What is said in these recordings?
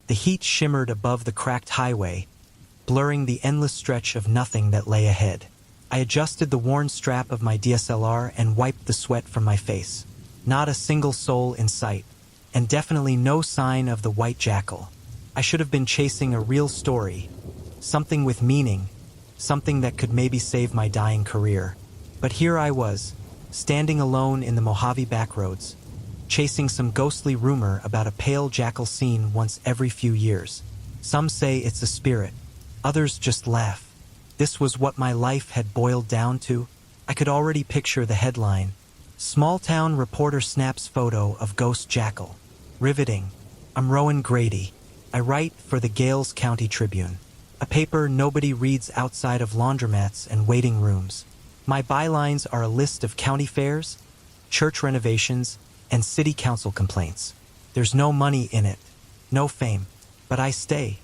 The heat shimmered above the cracked highway, blurring the endless stretch of nothing that lay ahead. I adjusted the worn strap of my DSLR and wiped the sweat from my face. Not a single soul in sight, and definitely no sign of the white jackal. I should have been chasing a real story, something with meaning, something that could maybe save my dying career. But here I was, standing alone in the Mojave backroads, chasing some ghostly rumor about a pale jackal seen once every few years. Some say it's a spirit, others just laugh. This was what my life had boiled down to. I could already picture the headline: "Small-town reporter snaps photo of ghost jackal." Riveting. I'm Rowan Grady. I write for the Gales County Tribune, a paper nobody reads outside of laundromats and waiting rooms. My bylines are a list of county fairs, church renovations, and city council complaints. There's no money in it, no fame, but I stay,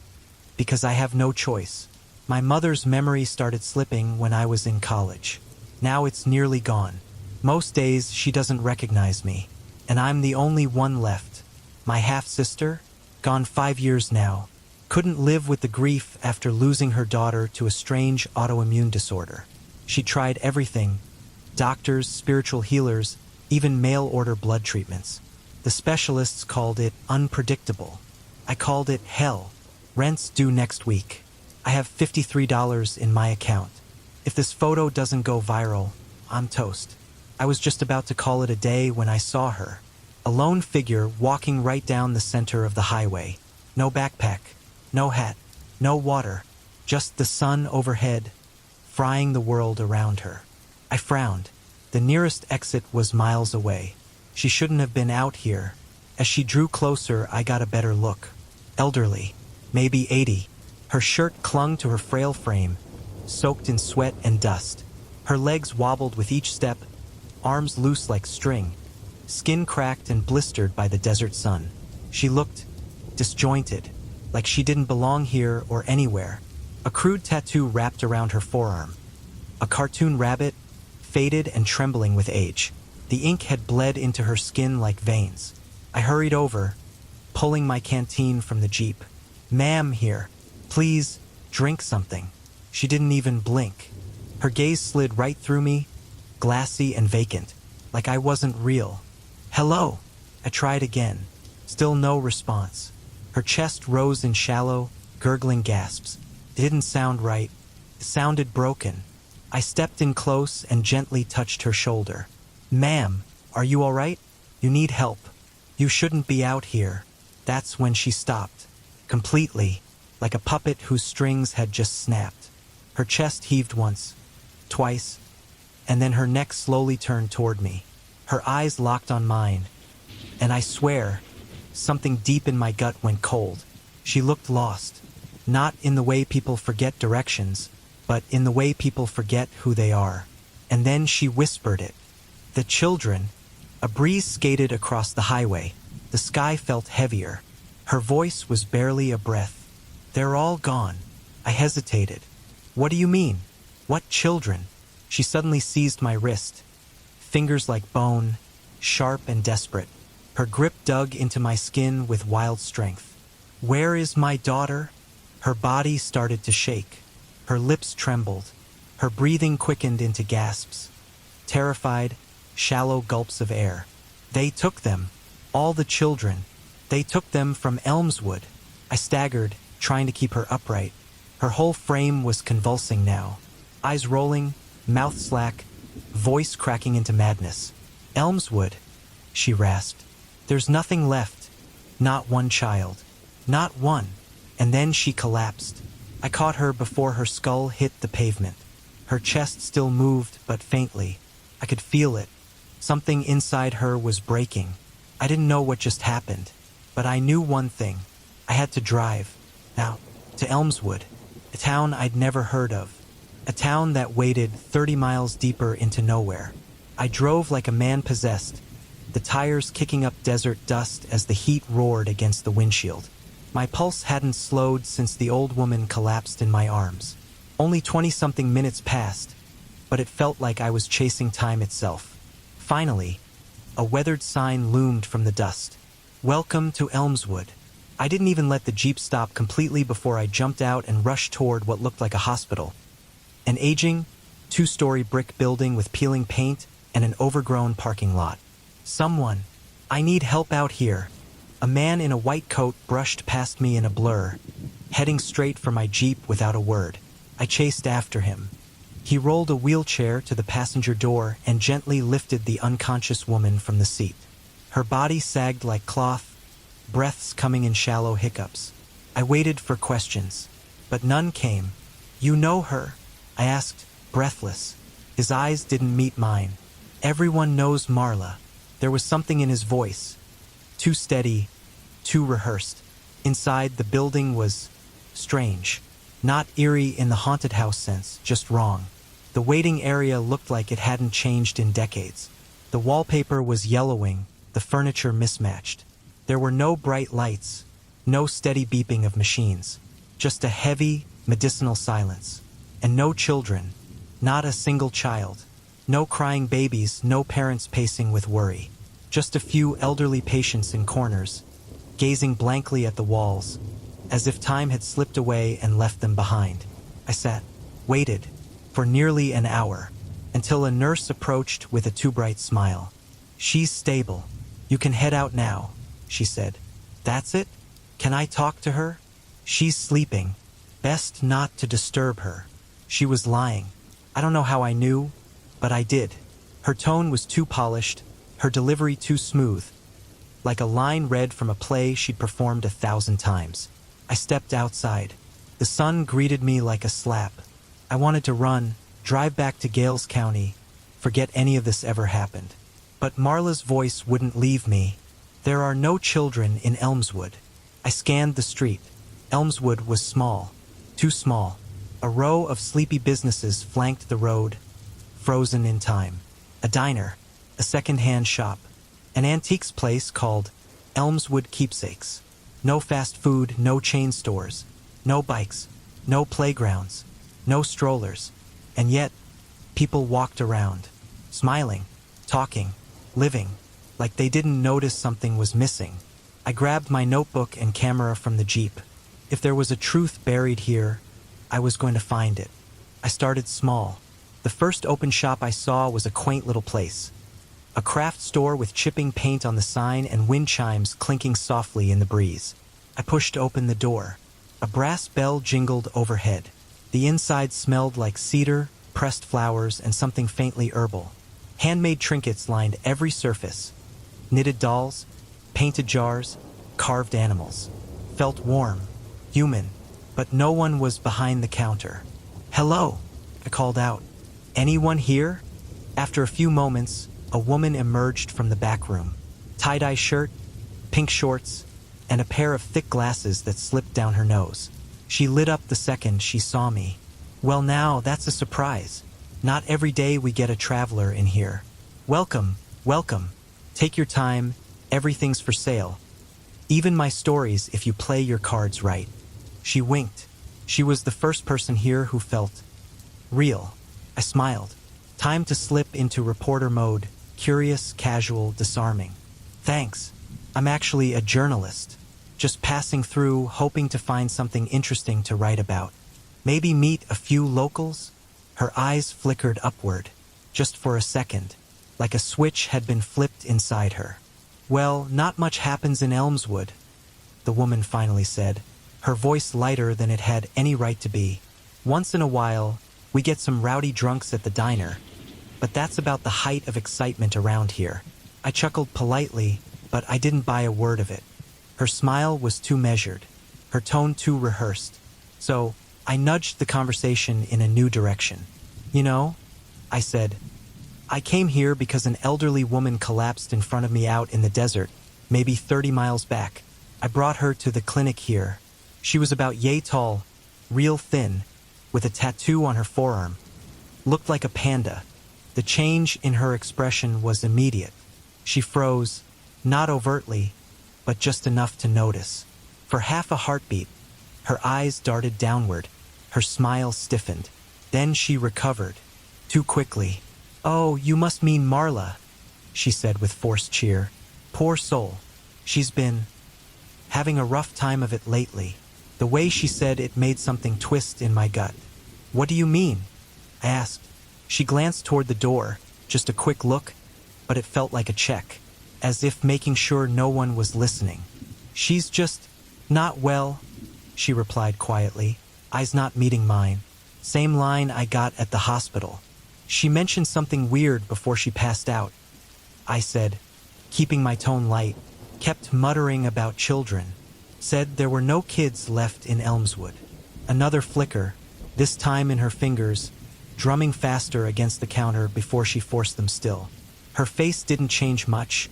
because I have no choice. My mother's memory started slipping when I was in college. Now it's nearly gone. Most days she doesn't recognize me, and I'm the only one left. My half-sister, gone 5 years now, couldn't live with the grief after losing her daughter to a strange autoimmune disorder. She tried everything: doctors, spiritual healers, even mail-order blood treatments. The specialists called it unpredictable. I called it hell. Rent's due next week. I have $53 in my account. If this photo doesn't go viral, I'm toast. I was just about to call it a day when I saw her. A lone figure walking right down the center of the highway. No backpack, no hat, no water, just the sun overhead, frying the world around her. I frowned. The nearest exit was miles away. She shouldn't have been out here. As she drew closer, I got a better look. Elderly, maybe 80. Her shirt clung to her frail frame, soaked in sweat and dust. Her legs wobbled with each step, arms loose like string, skin cracked and blistered by the desert sun. She looked disjointed, like she didn't belong here or anywhere. A crude tattoo wrapped around her forearm. A cartoon rabbit, faded and trembling with age. The ink had bled into her skin like veins. I hurried over, pulling my canteen from the Jeep. "Ma'am, here. Please, drink something." She didn't even blink. Her gaze slid right through me, glassy and vacant, like I wasn't real. "Hello." I tried again. Still no response. Her chest rose in shallow, gurgling gasps. It didn't sound right. It sounded broken. I stepped in close and gently touched her shoulder. "Ma'am, are you all right? You need help. You shouldn't be out here." That's when she stopped. Completely, like a puppet whose strings had just snapped. Her chest heaved once, twice, and then her neck slowly turned toward me. Her eyes locked on mine, and I swear, something deep in my gut went cold. She looked lost, not in the way people forget directions, but in the way people forget who they are. And then she whispered it. "The children." A breeze skated across the highway. The sky felt heavier. Her voice was barely a breath. "They're all gone." I hesitated. "What do you mean? What children?" She suddenly seized my wrist. Fingers like bone, sharp and desperate. Her grip dug into my skin with wild strength. "Where is my daughter?" Her body started to shake. Her lips trembled. Her breathing quickened into gasps. Terrified, shallow gulps of air. "They took them. All the children. They took them from Elmswood." I staggered, trying to keep her upright. Her whole frame was convulsing now. Eyes rolling, mouth slack, voice cracking into madness. "Elmswood," she rasped. "There's nothing left. Not one child. Not one." And then she collapsed. I caught her before her skull hit the pavement. Her chest still moved, but faintly. I could feel it. Something inside her was breaking. I didn't know what just happened, but I knew one thing. I had to drive. Now, to Elmswood, a town I'd never heard of. A town that waded 30 miles deeper into nowhere. I drove like a man possessed, the tires kicking up desert dust as the heat roared against the windshield. My pulse hadn't slowed since the old woman collapsed in my arms. Only 20-something minutes passed, but it felt like I was chasing time itself. Finally, a weathered sign loomed from the dust. "Welcome to Elmswood." I didn't even let the Jeep stop completely before I jumped out and rushed toward what looked like a hospital. An aging, two-story brick building with peeling paint and an overgrown parking lot. Someone, I need help out here. A man in a white coat brushed past me in a blur, heading straight for my Jeep without a word. I chased after him. He rolled a wheelchair to the passenger door and gently lifted the unconscious woman from the seat. Her body sagged like cloth, breaths coming in shallow hiccups. I waited for questions, but none came. "You know her?" I asked, breathless. His eyes didn't meet mine. "Everyone knows Marla." There was something in his voice. Too steady, too rehearsed. Inside, the building was strange. Not eerie in the haunted house sense, just wrong. The waiting area looked like it hadn't changed in decades. The wallpaper was yellowing, the furniture mismatched. There were no bright lights, no steady beeping of machines, just a heavy, medicinal silence. And no children, not a single child. No crying babies, no parents pacing with worry. Just a few elderly patients in corners, gazing blankly at the walls, as if time had slipped away and left them behind. I sat, waited, for nearly an hour, until a nurse approached with a too bright smile. "She's stable. You can head out now," she said. "That's it? Can I talk to her? She's sleeping. Best not to disturb her." She was lying. I don't know how I knew, but I did. Her tone was too polished, her delivery too smooth, like a line read from a play she'd performed 1,000 times. I stepped outside. The sun greeted me like a slap. I wanted to run, drive back to Gales County, forget any of this ever happened. But Marla's voice wouldn't leave me. "There are no children in Elmswood." I scanned the street. Elmswood was small, too small. A row of sleepy businesses flanked the road, frozen in time. A diner, a second-hand shop, an antiques place called Elmswood Keepsakes. No fast food, no chain stores, no bikes, no playgrounds, no strollers. And yet, people walked around, smiling, talking, living, like they didn't notice something was missing. I grabbed my notebook and camera from the Jeep. If there was a truth buried here, I was going to find it. I started small. The first open shop I saw was a quaint little place. A craft store with chipping paint on the sign and wind chimes clinking softly in the breeze. I pushed open the door. A brass bell jingled overhead. The inside smelled like cedar, pressed flowers, and something faintly herbal. Handmade trinkets lined every surface. Knitted dolls, painted jars, carved animals. Felt warm, human, but no one was behind the counter. "Hello," I called out. "Anyone here?" After a few moments, a woman emerged from the back room. Tie-dye shirt, pink shorts, and a pair of thick glasses that slipped down her nose. She lit up the second she saw me. "Well now, that's a surprise. Not every day we get a traveler in here. Welcome, welcome. Take your time, everything's for sale. Even my stories if you play your cards right." She winked. She was the first person here who felt real. I smiled. Time to slip into reporter mode, curious, casual, disarming. "Thanks. I'm actually a journalist. Just passing through, hoping to find something interesting to write about. Maybe meet a few locals?" Her eyes flickered upward, just for a second, like a switch had been flipped inside her. "Well, not much happens in Elmswood," the woman finally said, her voice lighter than it had any right to be. "Once in a while, we get some rowdy drunks at the diner, but that's about the height of excitement around here." I chuckled politely, but I didn't buy a word of it. Her smile was too measured, her tone too rehearsed. So I nudged the conversation in a new direction. "You know," I said, "I came here because an elderly woman collapsed in front of me out in the desert, maybe 30 miles back. I brought her to the clinic here. She was about yay tall, real thin, with a tattoo on her forearm. Looked like a panda. The change in her expression was immediate. She froze, not overtly, but just enough to notice. For half a heartbeat, her eyes darted downward, her smile stiffened. Then she recovered, too quickly. "Oh, you must mean Marla," she said with forced cheer. "Poor soul. She's been Having a rough time of it lately. The way she said it made something twist in my gut. What do you mean? I asked. She glanced toward the door, just a quick look, but it felt like a check, as if making sure no one was listening. She's just not well, she replied quietly, eyes not meeting mine. Same line I got at the hospital. She mentioned something weird before she passed out. I said, keeping my tone light, kept muttering about children. Said there were no kids left in Elmswood. Another flicker, this time in her fingers, drumming faster against the counter before she forced them still. Her face didn't change much,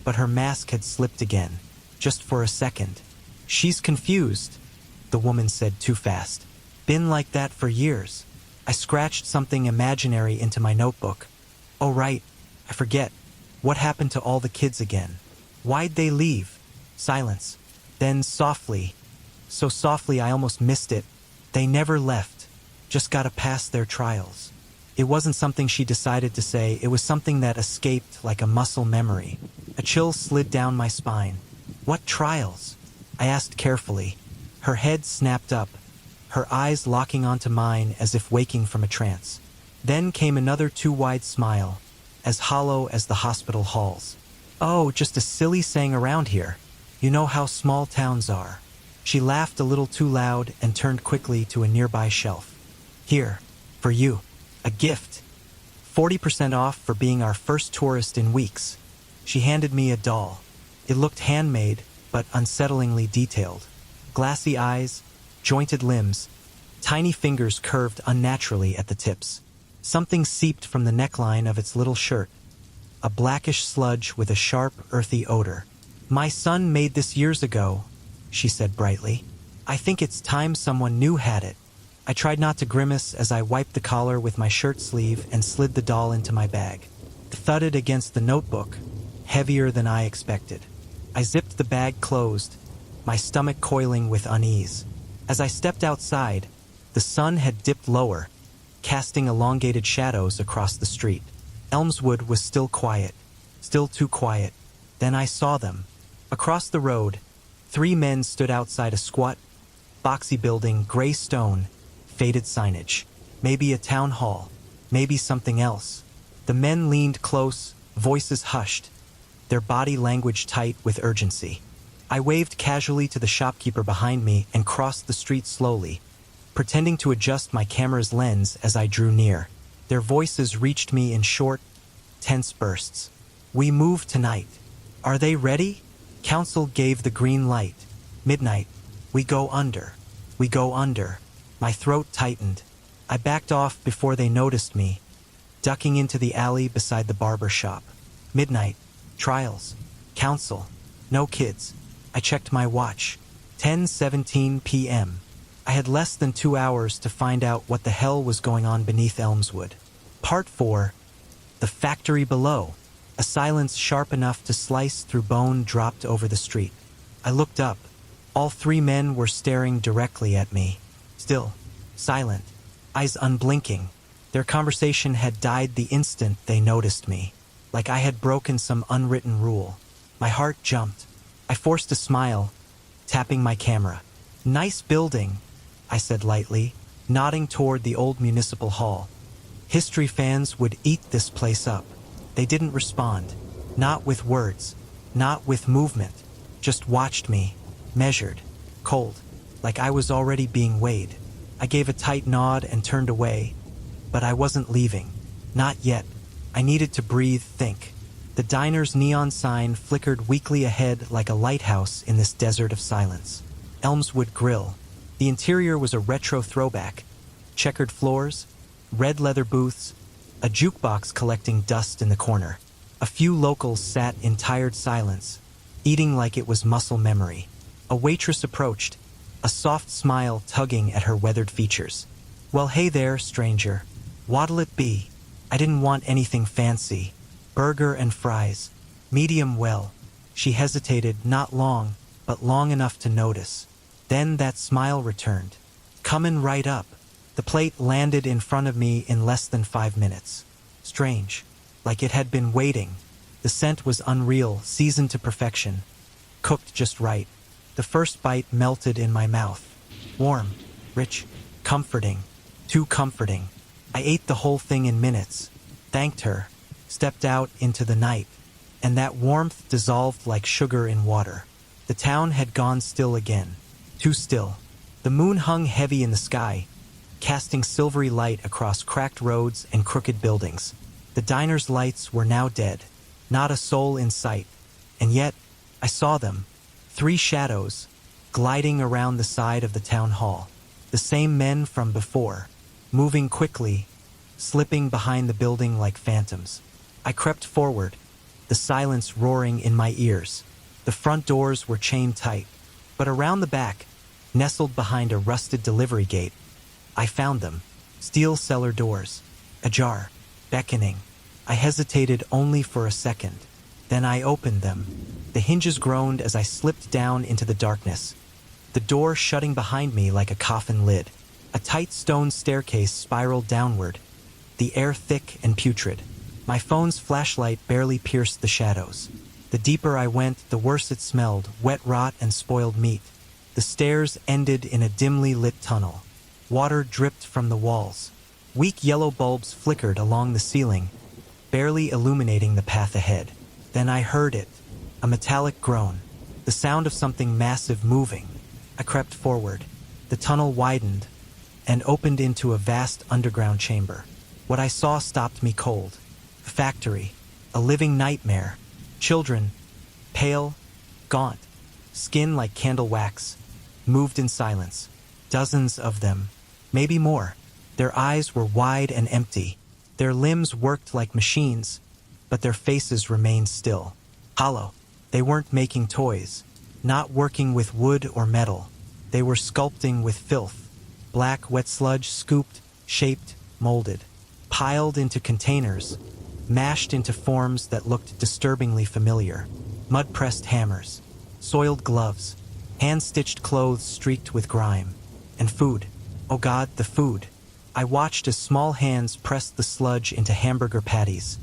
but her mask had slipped again, just for a second. She's confused, the woman said too fast. Been like that for years. I scratched something imaginary into my notebook. Oh right, I forget. What happened to all the kids again? Why'd they leave? Silence. Then softly, so softly I almost missed it, they never left. Just gotta pass their trials. It wasn't something she decided to say, it was something that escaped like a muscle memory. A chill slid down my spine. What trials? I asked carefully. Her head snapped up, her eyes locking onto mine as if waking from a trance. Then came another too wide smile, as hollow as the hospital halls. Oh, just a silly saying around here. You know how small towns are. She laughed a little too loud and turned quickly to a nearby shelf. Here, for you, a gift. 40% off for being our first tourist in weeks. She handed me a doll. It looked handmade, but unsettlingly detailed. Glassy eyes, jointed limbs, tiny fingers curved unnaturally at the tips. Something seeped from the neckline of its little shirt. A blackish sludge with a sharp, earthy odor. My son made this years ago, she said brightly. I think it's time someone new had it. I tried not to grimace as I wiped the collar with my shirt sleeve and slid the doll into my bag. It thudded against the notebook, heavier than I expected. I zipped the bag closed, my stomach coiling with unease. As I stepped outside, the sun had dipped lower, casting elongated shadows across the street. Elmswood was still quiet, still too quiet. Then I saw them. Across the road, 3 men stood outside a squat, boxy building, gray stone, faded signage. Maybe a town hall, maybe something else. The men leaned close, voices hushed, their body language tight with urgency. I waved casually to the shopkeeper behind me and crossed the street slowly, pretending to adjust my camera's lens as I drew near. Their voices reached me in short, tense bursts. We move tonight. Are they ready? Council gave the green light. Midnight. We go under. We go under. My throat tightened. I backed off before they noticed me, ducking into the alley beside the barber shop. Midnight. Trials. Council. No kids. I checked my watch. 10:17 p.m. I had less than 2 hours to find out what the hell was going on beneath Elmswood. Part 4. The factory below. A silence sharp enough to slice through bone dropped over the street. I looked up. All 3 men were staring directly at me. Still, silent, eyes unblinking. Their conversation had died the instant they noticed me, like I had broken some unwritten rule. My heart jumped. I forced a smile, tapping my camera. Nice building, I said lightly, nodding toward the old municipal hall. History fans would eat this place up. They didn't respond. Not with words, not with movement. Just watched me, measured, cold, like I was already being weighed. I gave a tight nod and turned away, but I wasn't leaving. Not yet. I needed to breathe, think. The diner's neon sign flickered weakly ahead like a lighthouse in this desert of silence. Elmswood Grill. The interior was a retro throwback. Checkered floors, red leather booths, a jukebox collecting dust in the corner. A few locals sat in tired silence, eating like it was muscle memory. A waitress approached, a soft smile tugging at her weathered features. Well, hey there, stranger. What'll it be? I didn't want anything fancy. Burger and fries. Medium well. She hesitated, not long, but long enough to notice. Then that smile returned. Comin' right up. The plate landed in front of me in less than 5 minutes. Strange. Like it had been waiting. The scent was unreal, seasoned to perfection. Cooked just right. The first bite melted in my mouth. Warm, rich, comforting, too comforting. I ate the whole thing in minutes, thanked her, stepped out into the night, and that warmth dissolved like sugar in water. The town had gone still again. Too still. The moon hung heavy in the sky, casting silvery light across cracked roads and crooked buildings. The diner's lights were now dead, not a soul in sight. And yet, I saw them, 3 shadows, gliding around the side of the town hall. The same men from before, moving quickly, slipping behind the building like phantoms. I crept forward, the silence roaring in my ears. The front doors were chained tight, but around the back, nestled behind a rusted delivery gate, I found them, steel cellar doors, ajar, beckoning. I hesitated only for a second. Then I opened them. The hinges groaned as I slipped down into the darkness, the door shutting behind me like a coffin lid. A tight stone staircase spiraled downward, the air thick and putrid. My phone's flashlight barely pierced the shadows. The deeper I went, the worse it smelled, wet rot and spoiled meat. The stairs ended in a dimly lit tunnel. Water dripped from the walls. Weak yellow bulbs flickered along the ceiling, barely illuminating the path ahead. Then I heard it, a metallic groan, the sound of something massive moving. I crept forward. The tunnel widened and opened into a vast underground chamber. What I saw stopped me cold. A factory, a living nightmare. Children, pale, gaunt, skin like candle wax, moved in silence. Dozens of them, maybe more. Their eyes were wide and empty. Their limbs worked like machines, but their faces remained still, hollow. They weren't making toys, not working with wood or metal. They were sculpting with filth. Black, wet sludge scooped, shaped, molded, piled into containers, mashed into forms that looked disturbingly familiar. Mud-pressed hammers, soiled gloves, hand-stitched clothes streaked with grime. And food. Oh God, the food. I watched as small hands pressed the sludge into hamburger patties,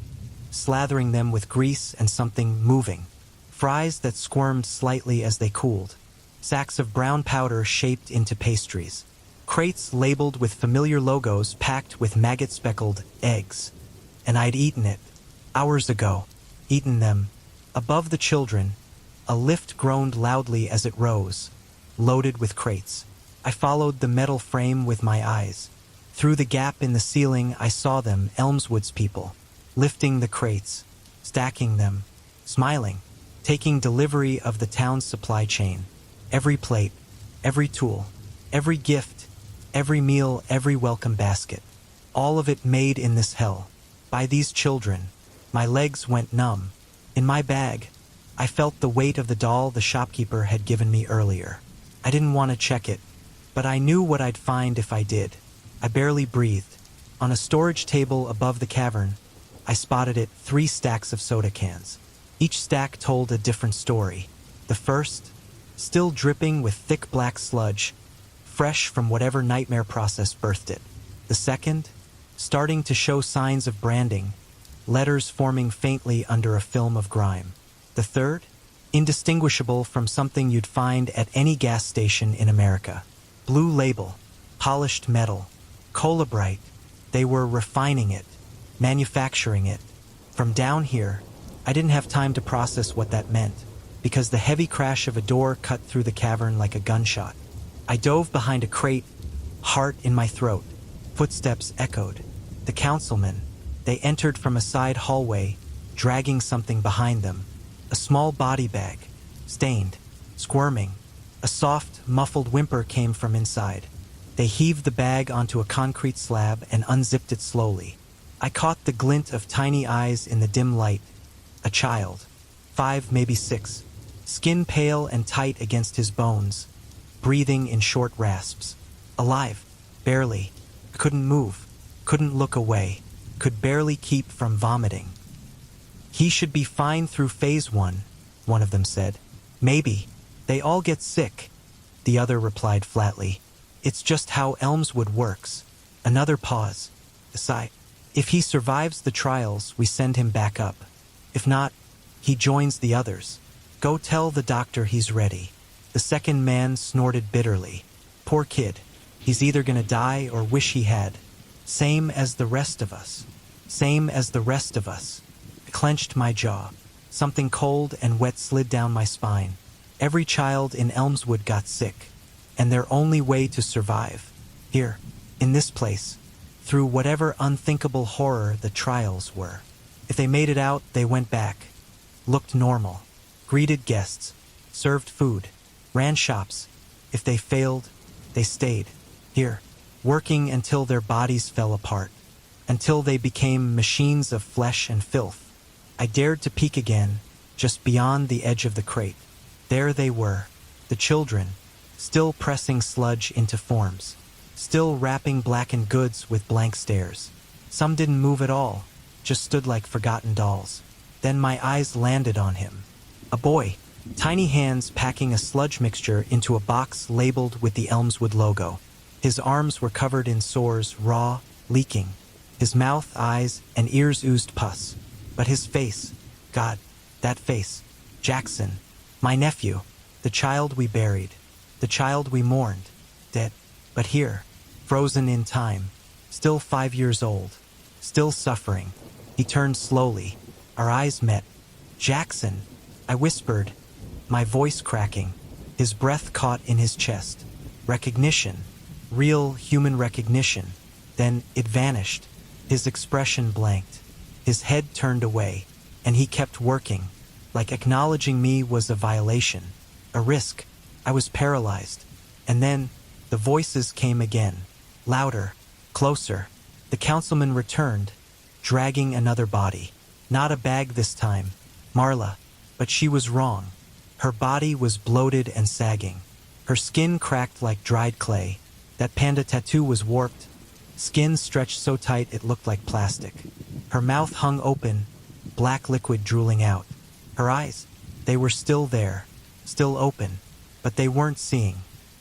slathering them with grease and something moving. Fries that squirmed slightly as they cooled. Sacks of brown powder shaped into pastries. Crates labeled with familiar logos packed with maggot-speckled eggs. And I'd eaten it. Hours ago. Eaten them. Above the children, a lift groaned loudly as it rose, loaded with crates. I followed the metal frame with my eyes. Through the gap in the ceiling, I saw them, Elmswood's people, lifting the crates, stacking them, smiling, taking delivery of the town's supply chain. Every plate, every tool, every gift, every meal, every welcome basket. All of it made in this hell. By these children. My legs went numb. In my bag, I felt the weight of the doll the shopkeeper had given me earlier. I didn't want to check it, but I knew what I'd find if I did. I barely breathed. On a storage table above the cavern, I spotted it 3 stacks of soda cans. Each stack told a different story. The first, still dripping with thick black sludge, fresh from whatever nightmare process birthed it. The second, starting to show signs of branding, letters forming faintly under a film of grime. The third, indistinguishable from something you'd find at any gas station in America. Blue label, polished metal, Cola Bright. They were refining it, manufacturing it. From down here, I didn't have time to process what that meant, because the heavy crash of a door cut through the cavern like a gunshot. I dove behind a crate, heart in my throat. Footsteps echoed. The councilmen. They entered from a side hallway, dragging something behind them. A small body bag, stained, squirming. A soft, muffled whimper came from inside. They heaved the bag onto a concrete slab and unzipped it slowly. I caught the glint of tiny eyes in the dim light. A child, 5, maybe 6, skin pale and tight against his bones, breathing in short rasps. Alive, barely. I couldn't move, couldn't look away, could barely keep from vomiting. He should be fine through phase 1, one of them said. Maybe. They all get sick, the other replied flatly. It's just how Elmswood works. Another pause. A sigh. If he survives the trials, we send him back up. If not, he joins the others. Go tell the doctor he's ready. The second man snorted bitterly. Poor kid. He's either gonna die or wish he had. Same as the rest of us. Same as the rest of us. I clenched my jaw. Something cold and wet slid down my spine. Every child in Elmswood got sick. And their only way to survive, here, in this place, through whatever unthinkable horror the trials were. If they made it out, they went back. Looked normal. Greeted guests. Served food. Ran shops. If they failed, they stayed. Here, working until their bodies fell apart. Until they became machines of flesh and filth. I dared to peek again, just beyond the edge of the crate. There they were, the children, still pressing sludge into forms. Still wrapping blackened goods with blank stares. Some didn't move at all, just stood like forgotten dolls. Then my eyes landed on him. A boy, tiny hands packing a sludge mixture into a box labeled with the Elmswood logo. His arms were covered in sores, raw, leaking. His mouth, eyes, and ears oozed pus. But his face, God, that face, Jackson, my nephew, the child we buried, the child we mourned, dead. But here, frozen in time, still 5 years old, still suffering. He turned slowly. Our eyes met. Jackson, I whispered, my voice cracking. His breath caught in his chest. Recognition, real human recognition. Then it vanished. His expression blanked. His head turned away, and he kept working, like acknowledging me was a violation, a risk. I was paralyzed. And then, the voices came again, louder, closer. The councilman returned, dragging another body. Not a bag this time, Marla, but she was wrong. Her body was bloated and sagging. Her skin cracked like dried clay. That panda tattoo was warped. Skin stretched so tight it looked like plastic. Her mouth hung open, black liquid drooling out. Her eyes, they were still there, still open, but they weren't seeing.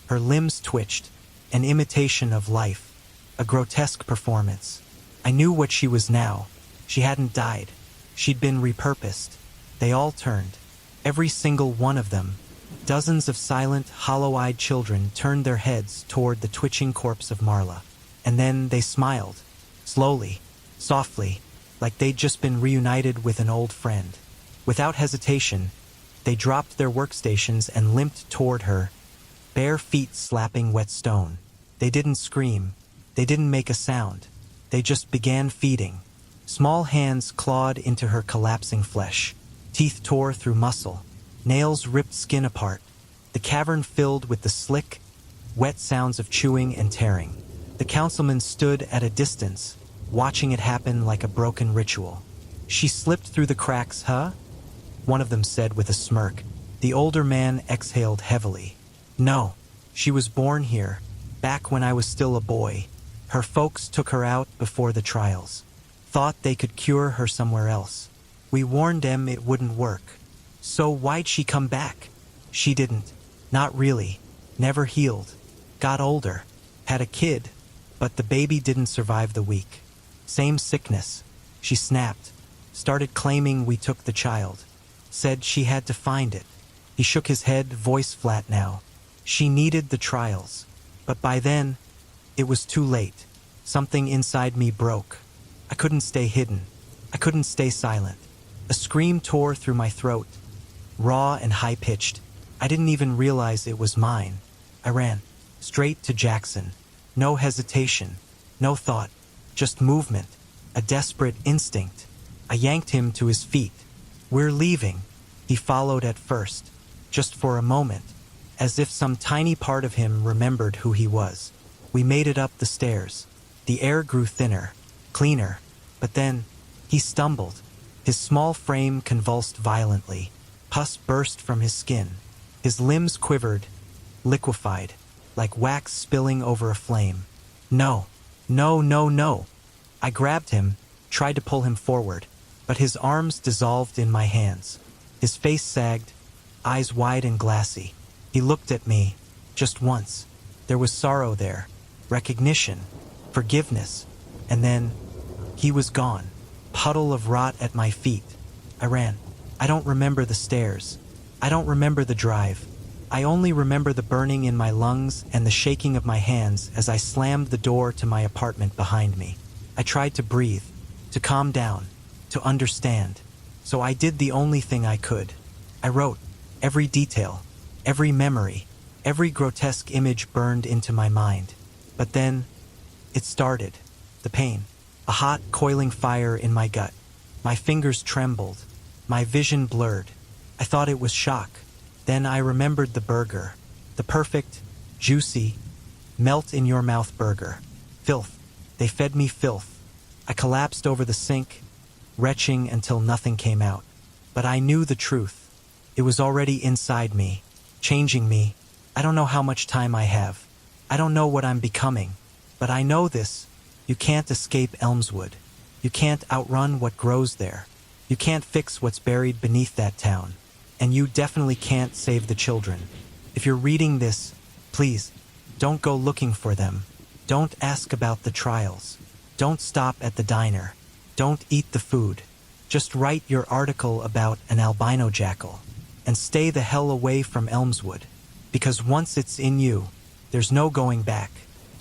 Her limbs twitched, an imitation of life, a grotesque performance. I knew what she was now. She hadn't died. She'd been repurposed. They all turned. Every single one of them. Dozens of silent, hollow-eyed children turned their heads toward the twitching corpse of Marla. And then they smiled, slowly, softly, like they'd just been reunited with an old friend. Without hesitation, they dropped their workstations and limped toward her, bare feet slapping wet stone. They didn't scream. They didn't make a sound. They just began feeding. Small hands clawed into her collapsing flesh. Teeth tore through muscle. Nails ripped skin apart. The cavern filled with the slick, wet sounds of chewing and tearing. The councilman stood at a distance, watching it happen like a broken ritual. She slipped through the cracks, huh? One of them said with a smirk. The older man exhaled heavily. No, she was born here, back when I was still a boy. Her folks took her out before the trials. Thought they could cure her somewhere else. We warned them it wouldn't work. So why'd she come back? She didn't. Not really. Never healed. Got older. Had a kid. But the baby didn't survive the week. Same sickness. She snapped. Started claiming we took the child. Said she had to find it. He shook his head, voice flat now. She needed the trials. But by then, it was too late. Something inside me broke. I couldn't stay hidden. I couldn't stay silent. A scream tore through my throat. Raw and high-pitched. I didn't even realize it was mine. I ran. Straight to Jackson. No hesitation. No thought. Just movement. A desperate instinct. I yanked him to his feet. We're leaving. He followed at first. Just for a moment. As if some tiny part of him remembered who he was. We made it up the stairs. The air grew thinner. Cleaner. But then, he stumbled. His small frame convulsed violently. Pus burst from his skin. His limbs quivered, liquefied, like wax spilling over a flame. No, no, no, no. I grabbed him, tried to pull him forward, but his arms dissolved in my hands. His face sagged, eyes wide and glassy. He looked at me, just once. There was sorrow there, recognition, forgiveness, and then he was gone. Puddle of rot at my feet. I ran. I don't remember the stairs. I don't remember the drive. I only remember the burning in my lungs and the shaking of my hands as I slammed the door to my apartment behind me. I tried to breathe, to calm down, to understand. So I did the only thing I could. I wrote every detail, every memory, every grotesque image burned into my mind. But then, it started. The pain. A hot, coiling fire in my gut. My fingers trembled. My vision blurred. I thought it was shock. Then I remembered the burger. The perfect, juicy, melt-in-your-mouth burger. Filth. They fed me filth. I collapsed over the sink, retching until nothing came out. But I knew the truth. It was already inside me, changing me. I don't know how much time I have. I don't know what I'm becoming. But I know this. You can't escape Elmswood. You can't outrun what grows there. You can't fix what's buried beneath that town. And you definitely can't save the children. If you're reading this, please, don't go looking for them. Don't ask about the trials. Don't stop at the diner. Don't eat the food. Just write your article about an albino jackal. And stay the hell away from Elmswood. Because once it's in you, there's no going back.